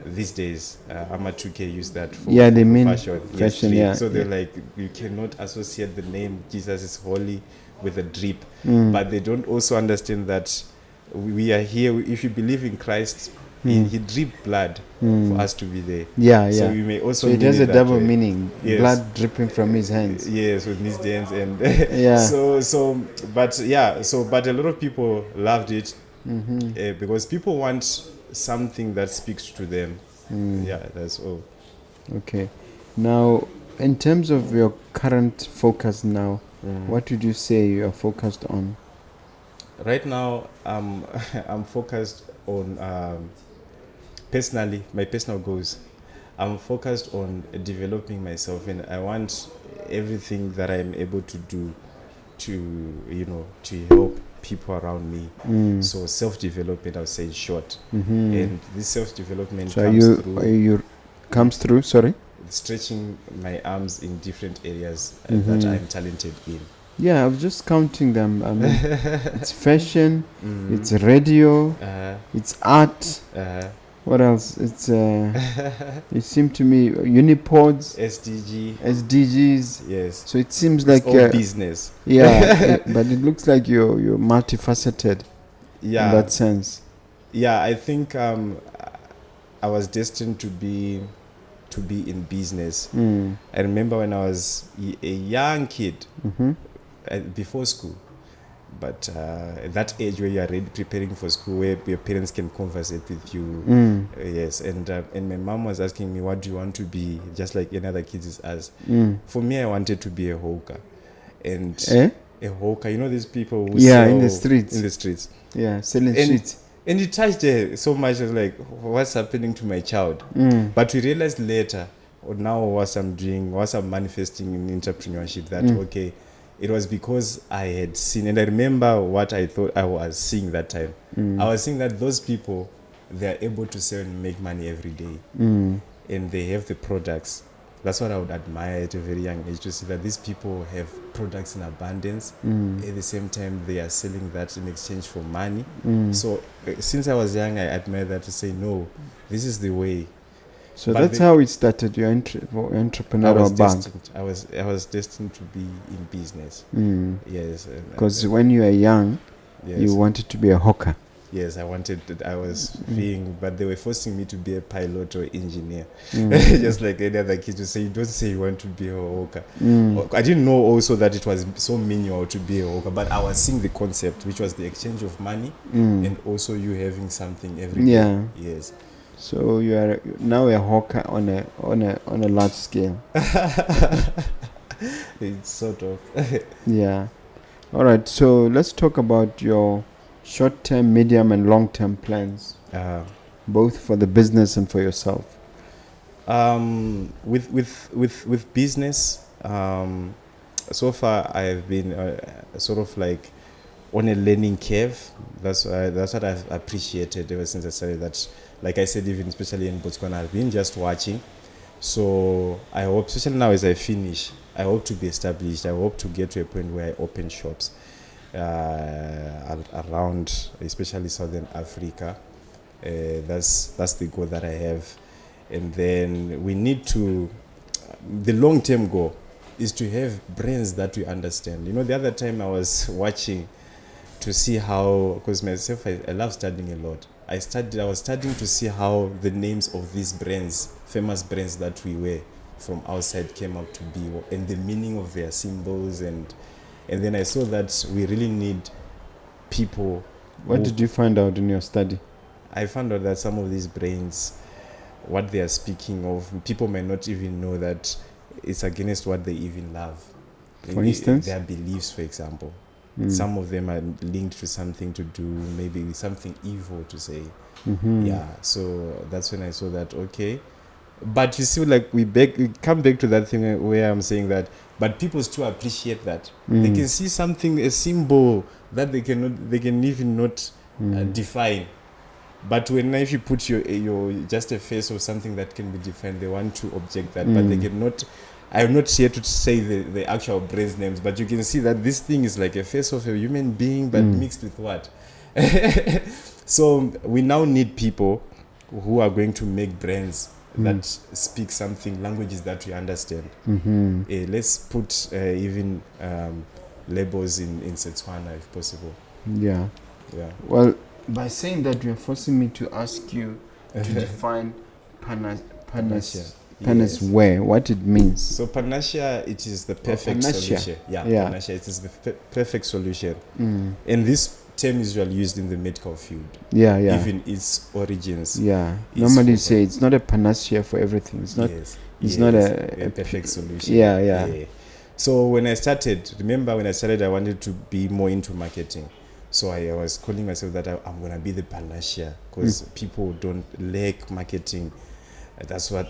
these days. Ama2K use that for, they mean fashion. Yes, so they're like, you cannot associate the name Jesus is holy with a drip. But they don't also understand that we are here. If you believe in Christ, he dripped blood for us to be there. So we may also. So it has a double way. Because Yes. blood dripping from his hands. Yes, with his hands and but a lot of people loved it because people want something that speaks to them. Yeah, that's all. Okay. Now, in terms of your current focus now, what would you say you are focused on? Right now, I'm focused on personally, my personal goals. I'm focused on developing myself, and I want everything that I'm able to do to help people around me. So self-development, I'll say in short. And this self-development comes through, sorry? Stretching my arms in different areas that I'm talented in. Yeah, I was just counting them. I mean, it's fashion, it's radio, it's art. What else? It's it seemed to me UniPorts, SDGs. Yes. So it seems it's like all business. Yeah, but it looks like you're multifaceted. Yeah. In that sense. Yeah, I think I was destined to be in business. I remember when I was a young kid before school. But at that age where you are already preparing for school, where your parents can conversate with you, yes, and my mom was asking me, what do you want to be, just like any other kids is asked. For me, I wanted to be a hawker, and a hawker, these people who sell in the streets, selling streets. And it touched her so much. I was like, what's happening to my child? But we realized later, or now what I'm manifesting in entrepreneurship, that okay, it was because I had seen, and I remember what I thought I was seeing that time. I was seeing that those people, they are able to sell and make money every day. And they have the products. That's what I would admire at a very young age, to see that these people have products in abundance. At the same time, they are selling that in exchange for money. So since I was young, I admire that, to say, no, this is the way. So but that's how it started, your entrepreneurial bank. I was destined to be in business. Yes. Because when you were young, you wanted to be a hawker. Yes, I was being, but they were forcing me to be a pilot or engineer. Just like any other kids, you say, you don't say you want to be a hawker. I didn't know also that it was so manual to be a hawker, but I was seeing the concept, which was the exchange of money and also you having something every day. Yes. So you are now a hawker on a large scale. It's sort of. Yeah. All right. So let's talk about your short-term, medium, and long-term plans, both for the business and for yourself. With business, so far I've been sort of like on a learning curve. That's what I've appreciated ever since I started that. Like I said, even especially in Botswana, I've been just watching. So I hope, especially now as I finish, I hope to be established. I hope to get to a point where I open shops around, especially Southern Africa. That's the goal that I have. And then we need to, the long-term goal is to have brands that we understand. You know, the other time I was watching to see how, because myself, I love studying a lot. I was studying to see how the names of these brands, famous brands that we wear from outside, came out to be, and the meaning of their symbols, and then I saw that we really need people. What did you find out in your study? I found out that some of these brands, what they are speaking of, people may not even know that it's against what they even love. For instance? Their beliefs, for example. Some of them are linked to something to do, maybe something evil to say. Yeah, so that's when I saw that, okay. But you see, like, we come back to that thing where I'm saying that, but people still appreciate that. They can see something, a symbol that they can even not define. But if you put your just a face of something that can be defined, they want to object that, but they cannot. I'm not here to say the actual brand names, but you can see that this thing is like a face of a human being, but mixed with what? So we now need people who are going to make brands that speak something, languages that we understand. Let's put even labels in Setswana if possible. Yeah. Well, by saying that, you're forcing me to ask you to define Panashe Wear, what it means. So Panashe, it is the perfect solution. Yeah, Panashe, it is the perfect solution. And this term is usually used in the medical field. Yeah. Even its origins. Yeah. Normally say it's not a panacea for everything. It's not. Yes. It's not a perfect solution. Yeah. So when I started, I wanted to be more into marketing. So I was calling myself that I'm gonna be the Panashe, because people don't like marketing. That's what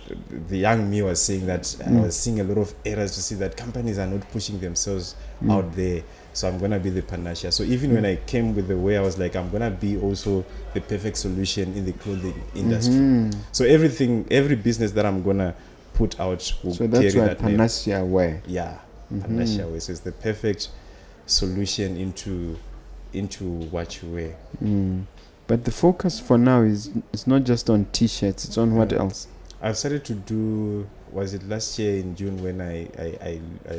the young me was saying, that I was seeing a lot of errors to see that companies are not pushing themselves out there. So I'm going to be the Panashe. So even when I came with the way, I was like, I'm going to be also the perfect solution in the clothing industry. So every business that I'm going to put out will carry that name. So that's why Panashe Wear. Yeah, Panashe Wear. So it's the perfect solution into what you wear. But the focus for now is it's not just on t-shirts, it's on what else? I've started to do, was it last year in June when I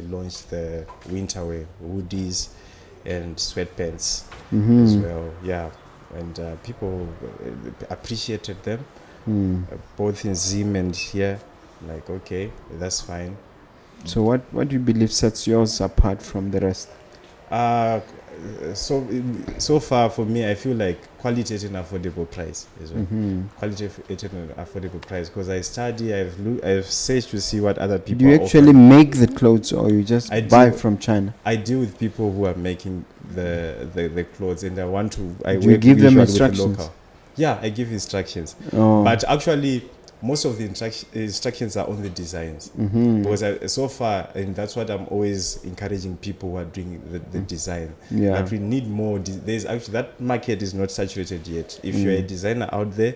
launched the winter wear, hoodies and sweatpants as well. Yeah, and people appreciated them, both in Zim and here. Like, okay, that's fine. So what do you believe sets yours apart from the rest? So far for me, I feel like quality at an affordable price as well. Quality at an affordable price, because I study, I've searched to see what other people. Do you actually make the clothes, or you just buy from China? I deal with people who are making the clothes, and Do you give them instructions? Yeah, I give instructions. But actually, most of the instructions are on the designs, because so far, and that's what I'm always encouraging people who are doing the design. That we need more. There's actually, that market is not saturated yet. If you're a designer out there,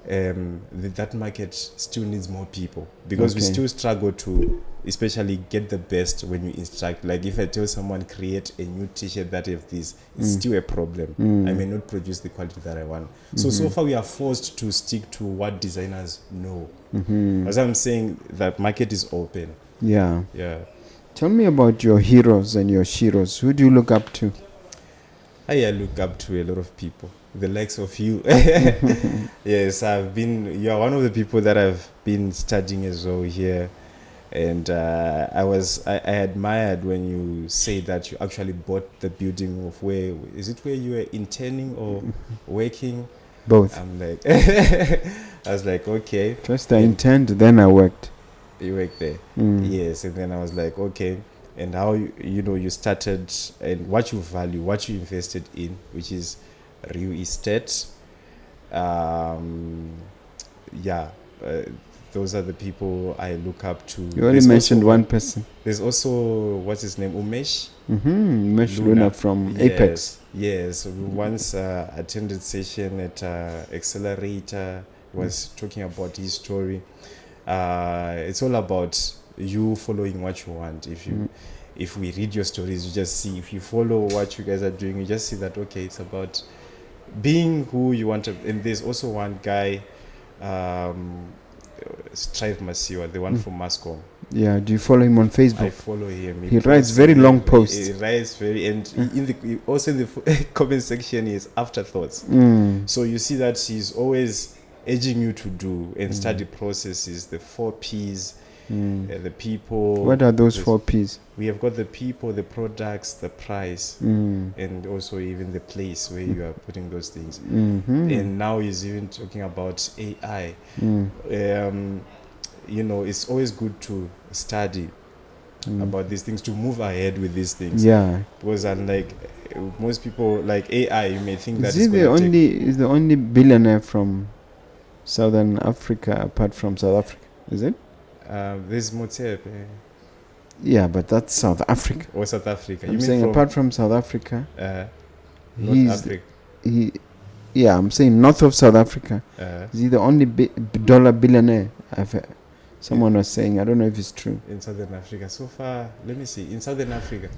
that market still needs more people, because we still struggle to especially get the best when you instruct. Like if I tell someone create a new t-shirt that have this, it's still a problem. I may not produce the quality that I want. So far we are forced to stick to what designers know. As I'm saying, that market is open. Yeah. Tell me about your heroes and your sheroes. Who do you look up to? I look up to a lot of people, the likes of you. Yes, you are one of the people that I've been studying as well here. And I admired when you say that you actually bought the building of where you were interning or working? Both. I'm like, I was like, okay. First I intend, then I worked. You work there. Mm. Yes, and then I was like, okay. And how you started and what you value, what you invested in, which is real estate. Those are the people I look up to. You only mentioned one person. There's also, what's his name, Umesh? Umesh Luna from Apex. Yes, we once attended session at Accelerator. He was talking about his story. It's all about you following what you want. If we read your stories, you just see, if you follow what you guys are doing, you just see that, okay, it's about being who you want to. And there's also one guy, Strive Masiwa, the one from Mascom. Yeah, do you follow him on Facebook? I follow him. He writes very long posts. He writes also in the comment section is afterthoughts. So you see that he's always urging you to do and study processes, the 4 P's, the people. What are those 4 P's? We have got the people, the products, the price, and also even the place where you are putting those things. And now he's even talking about AI. It's always good to study about these things, to move ahead with these things. Yeah. Because unlike most people, like AI, you may think that is the only billionaire from Southern Africa apart from South Africa, is it? There's Motsepe. Yeah, but that's South Africa. Or South Africa. I'm saying apart from South Africa, North Africa. I'm saying north of South Africa. Is he the only dollar billionaire? Someone was saying, I don't know if it's true. In Southern Africa. So far, let me see. In Southern Africa.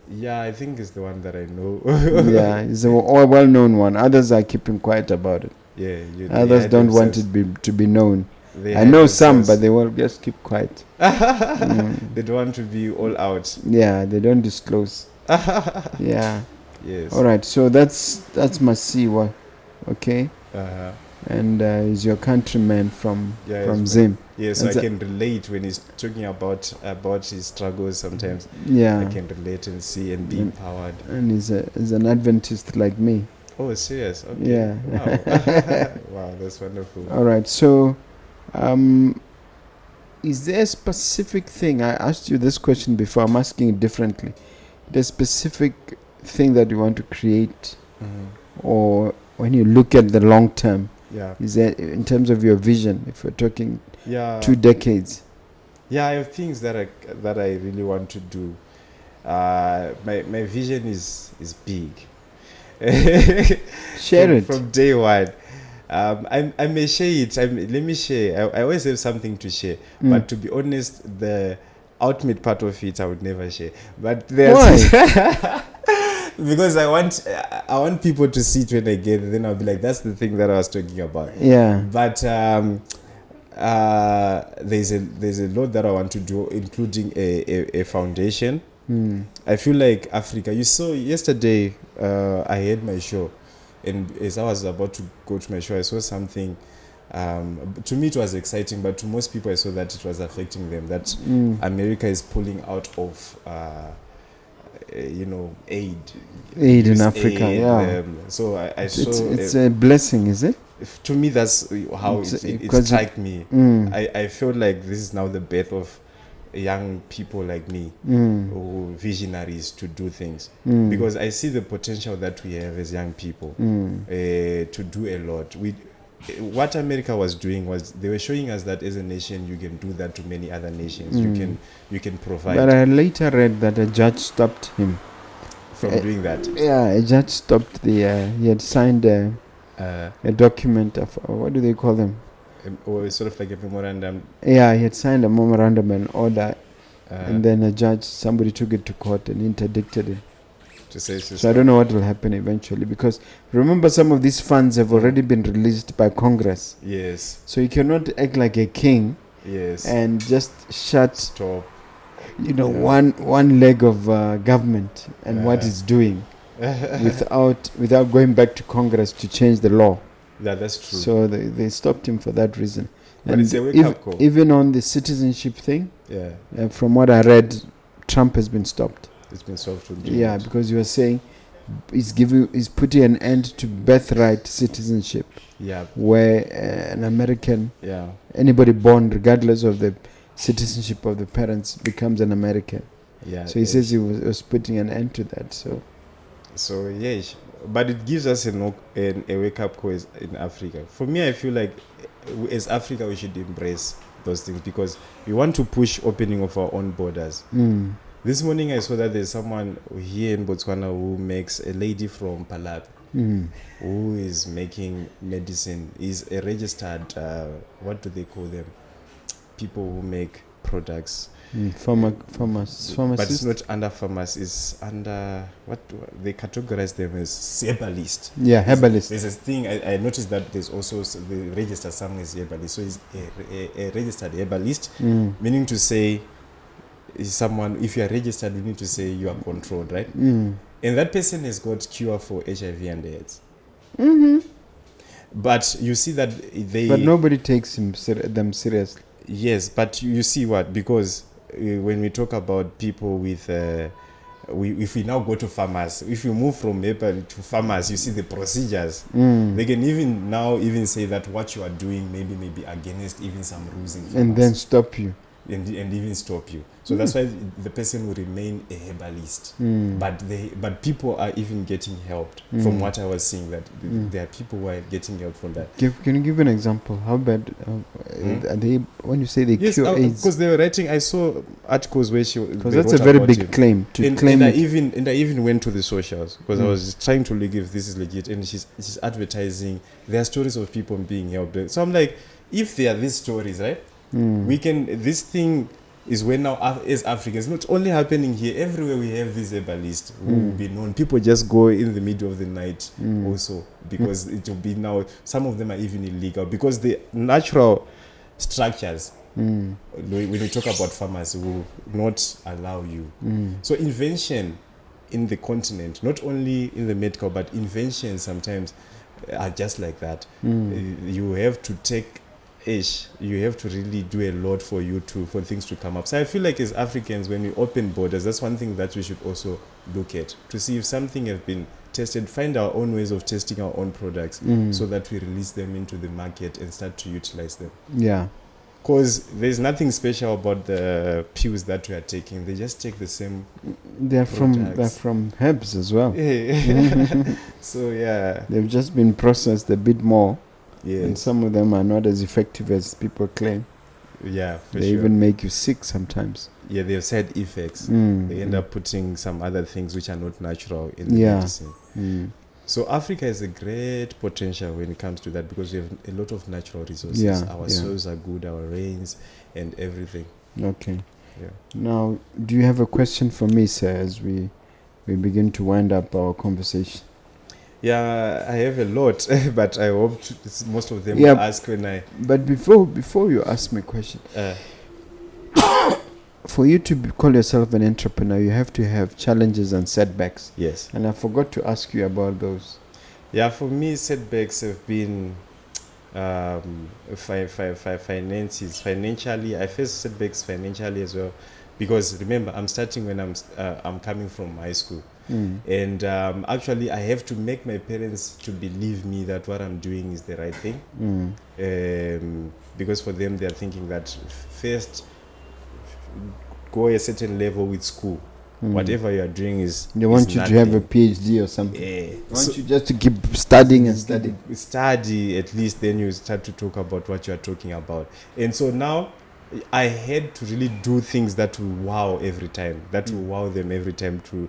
Yeah, I think it's the one that I know. Yeah, it's a well-known one. Others are keeping quiet about it. Yeah. Others don't want it to be known. I know some, but they will just keep quiet. They don't want to be all out. Yeah, they don't disclose. Yeah. Yes. All right, so that's Masiwa, okay? And he's your countryman from Zim. Yes, I can relate when he's talking about his struggles sometimes. Yeah. I can relate and see and be empowered. And he's an Adventist like me. Oh, serious? Okay. Yeah. Wow. Wow, that's wonderful. All right, so is there a specific thing? I asked you this question before. I'm asking it differently. The specific thing that you want to create, or when you look at the long term, is that in terms of your vision, if we're talking 2 decades? Yeah, I have things that I really want to do. My vision is big. Share it from day one. I may share it. Let me share. I always have something to share, but to be honest, the ultimate part of it I would never share. But why? Because I want people to see it when I get it. Then I'll be like, that's the thing that I was talking about. Yeah. But there's a lot that I want to do, including a foundation. I feel like Africa. You saw yesterday, I had my show, and as I was about to go to my show, I saw something. To me, it was exciting, but to most people, I saw that it was affecting them. That America is pulling out of, aid in Africa. So I saw it's a blessing, is it? To me, that's how it struck me. I felt like this is now the birth of young people like me, who visionaries to do things, because I see the potential that we have as young people to do a lot. What America was doing was they were showing us that as a nation you can do that to many other nations. You can provide. But I later read that a judge stopped him from doing that. Yeah, a judge stopped he had signed a document of what do they call them? Or sort of like a memorandum. Yeah, he had signed a memorandum and order, and then somebody took it to court and interdicted it. So I don't know what will happen eventually, because remember, some of these funds have already been released by Congress. Yes. So you cannot act like a king. Yes. And just stop. One leg of government and what it's doing without going back to Congress to change the law. Yeah, that's true. So they stopped him for that reason. But it's a wake-up call. Even on the citizenship thing, yeah. From what I read, Trump has been stopped. It's been solved. Yeah, because you were saying is putting an end to birthright citizenship, Yeah. where an American, Yeah. anybody born regardless of the citizenship of the parents, becomes an American. Yeah. So he says he was putting an end to that. So yeah, but it gives us a wake up call in Africa. For me, I feel like as Africa we should embrace those things because we want to push opening of our own borders. This morning I saw that there's someone here in Botswana who makes a lady from Palab who is making medicine. Is a registered what do they call them? People who make products. Pharmacists. But it's not under pharmacy, it's under what they categorize them as herbalist. Yeah, herbalist. There's a thing I noticed that there's also the registered something is herbalist. So it's a registered herbalist, meaning to say is someone, if you are registered, you need to say you are controlled, right? And that person has got cure for HIV and AIDS. But you see that But nobody takes them seriously. Yes, but you see what? Because when we talk about people with, if we now go to farmers, if you move from herbal to farmers, you see the procedures. They can even say that what you are doing maybe against even some rules in farmers. And then stop you. And even stop you. So that's why the person will remain a herbalist. But people are even getting helped from what I was seeing, that there are people who are getting help from that. Can you give an example? How bad are they when you say they cure AIDS? Because they were writing, I saw articles where because that's a very big claim to claim. And I even went to the socials because I was trying to look if this is legit, and she's advertising. There are stories of people being helped. So I'm like, if there are these stories, right? We can. This thing is when now as Africans, not only happening here, everywhere we have these herbalists who will be known. People just go in the middle of the night also because it will be now. Some of them are even illegal because the natural structures. When we talk about farmers, will not allow you. So invention in the continent, not only in the medical, but inventions sometimes are just like that. You have to take. You have to really do a lot for things to come up. So I feel like as Africans, when we open borders, that's one thing that we should also look at to see if something has been tested, find our own ways of testing our own products so that we release them into the market and start to utilize them. Yeah. Because there's nothing special about the pills that we are taking. They just take the same. They're from herbs as well. So yeah. They've just been processed a bit more. Yes. And some of them are not as effective as people claim. Yeah, they even make you sick sometimes. Yeah, they have side effects. They end up putting some other things which are not natural in the medicine. So Africa has a great potential when it comes to that because we have a lot of natural resources. Our soils are good, our rains and everything. Okay. Yeah. Now, do you have a question for me, sir, as we begin to wind up our conversation? Yeah, I have a lot, but I hope most of them will ask when I... But before you ask me a question, for you to call yourself an entrepreneur, you have to have challenges and setbacks. Yes. And I forgot to ask you about those. Yeah, for me, setbacks have been finances. Financially, I face setbacks financially as well. Because remember, I'm starting when I'm coming from high school. And actually I have to make my parents to believe me that what I'm doing is the right thing. Because for them they're thinking that first go a certain level with school. Whatever you are doing is they want you nothing. To have a PhD or something. They want you just to keep studying and studying. Study at least, then you start to talk about what you are talking about. And so now I had to really do things that will wow every time. That will wow them every time for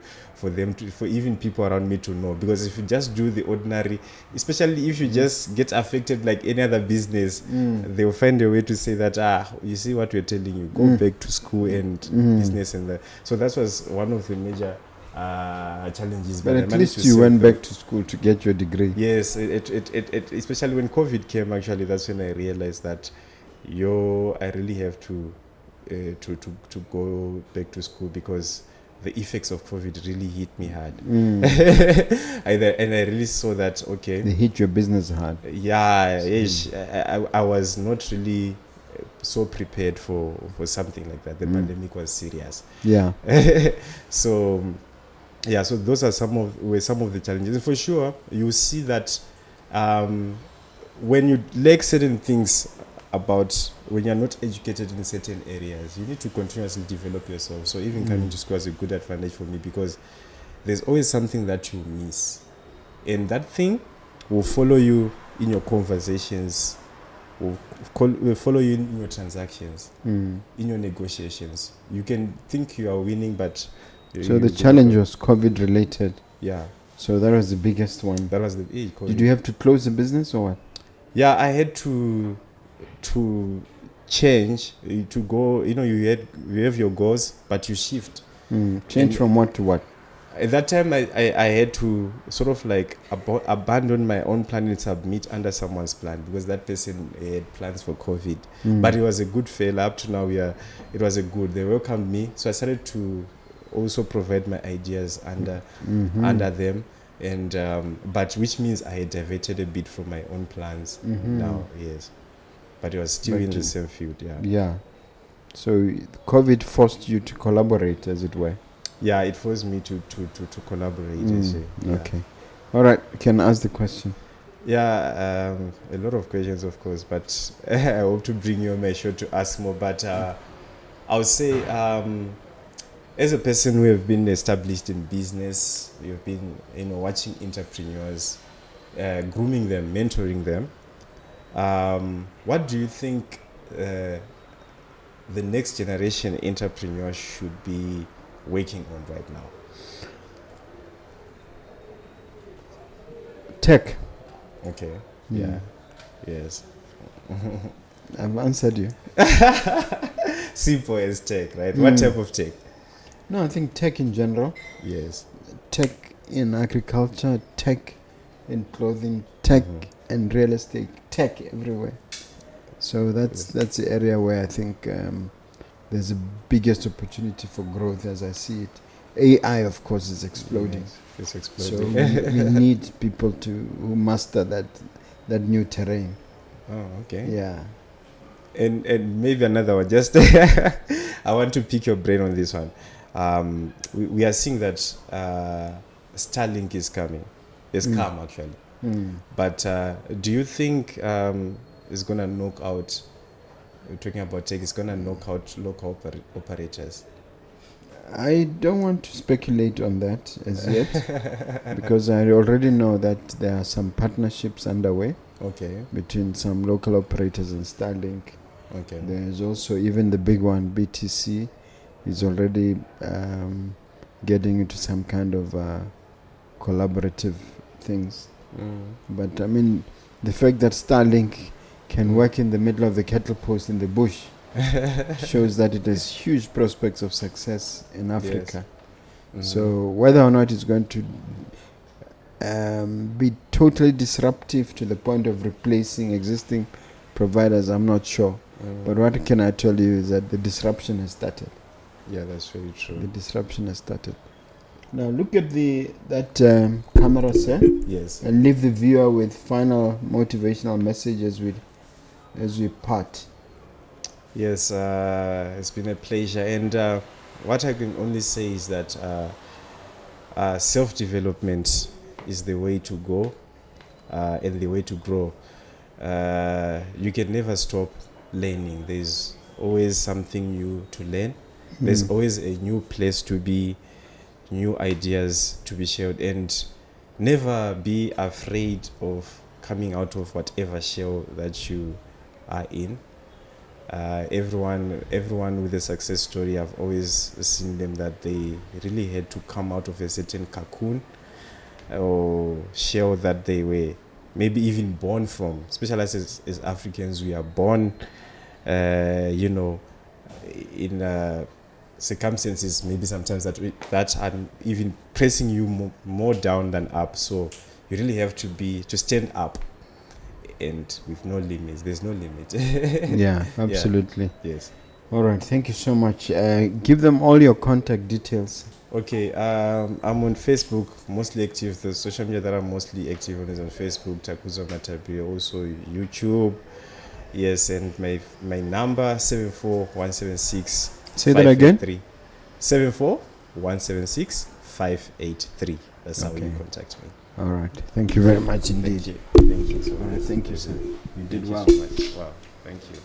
even people around me to know. Because if you just do the ordinary, especially if you just get affected like any other business, they will find a way to say that, you see what we're telling you, go back to school and business and that. So that was one of the major challenges. But at least you went back to school to get your degree. Yes, it especially when COVID came, actually, that's when I realized that I really have to go back to school because the effects of COVID really hit me hard. And I really saw that, okay. They hit your business hard. Yeah, I was not really so prepared for something like that. The pandemic was serious. Yeah. So yeah, so those are some of the challenges. And for sure, you see that when you lack certain things about when you're not educated in certain areas, you need to continuously develop yourself. So even coming to school is a good advantage for me because there's always something that you miss, and that thing will follow you in your conversations, will follow you in your transactions, in your negotiations. You can think you are winning, but So the challenge was COVID related. Yeah, So that was the biggest one. that was the Did you have to close the business or what? Yeah, I had to change to go. You have your goals, but you shift. Change And- from what to what? At that time, I had to sort of like abandon my own plan and submit under someone's plan because that person had plans for COVID. But it was a good fail. Up to now, it was a good. They welcomed me, so I started to also provide my ideas under them, and but which means I had diverted a bit from my own plans now. Yes, but it was still But in the you- same field. Yeah. Yeah. So COVID forced you to collaborate, as it were. Yeah, it forced me to collaborate. as well. Yeah. Okay. All right. You can ask the question. Yeah, a lot of questions, of course, but I hope to bring you on my show to ask more. But I would say, as a person who have been established in business, you've been, watching entrepreneurs, grooming them, mentoring them. What do you think the next generation entrepreneur should be working on right now? Tech. Okay. Mm. Yeah. Yes. I've answered you. Simple as tech, right? What Mm. type of tech? No, I think tech in general. Yes. Tech in agriculture. Tech in clothing. Tech in real estate. Tech everywhere. So that's the area where I think there's the biggest opportunity for growth as I see it. AI, of course, is exploding. Yes, it's So exploding. we need people who master that new terrain. Oh, okay. Yeah. And maybe another one. Just I want to pick your brain on this one. We are seeing that Starlink is coming. It's come actually. But do you think it's gonna knock out? We're talking about tech. It's gonna knock out local operators. I don't want to speculate on that as yet because I already know that there are some partnerships underway Okay. between some local operators and Starlink. Okay. There's also even the big one, BTC, is already getting into some kind of collaborative things. But I mean, the fact that Starlink can work in the middle of the cattle post in the bush shows that it has huge prospects of success in Africa. So whether or not it's going to be totally disruptive to the point of replacing existing providers, I'm not sure. But what can I tell you is that the disruption has started. Yeah, that's very true. The disruption has started. Now look at that camera, sir, Yes. and leave the viewer with final motivational messages as we part. Yes, it's been a pleasure. And what I can only say is that self-development is the way to go and the way to grow. You can never stop learning. There's always something new to learn. There's always a new place to be, new ideas to be shared, and never be afraid of coming out of whatever shell that you are in. Everyone with a success story, I've always seen them that they really had to come out of a certain cocoon or shell that they were maybe even born from. Especially as Africans, we are born, in circumstances maybe sometimes that are even pressing you more down than up. So you really have to stand up. And with no limits, there's no limit. Yeah, absolutely. Yes. All right, thank you so much. Give them all your contact details. Okay, I'm on Facebook, mostly active. The social media that I'm mostly active on is on Facebook, Takudzwa Mathabire, also YouTube. Yes, and my number 74176. Say that again. 74176 583. That's how Okay. you contact me. All right. Thank you very much indeed. Thank you so All much. right. Thank you, sir. You did Thank you well. so much. Wow. Thank you.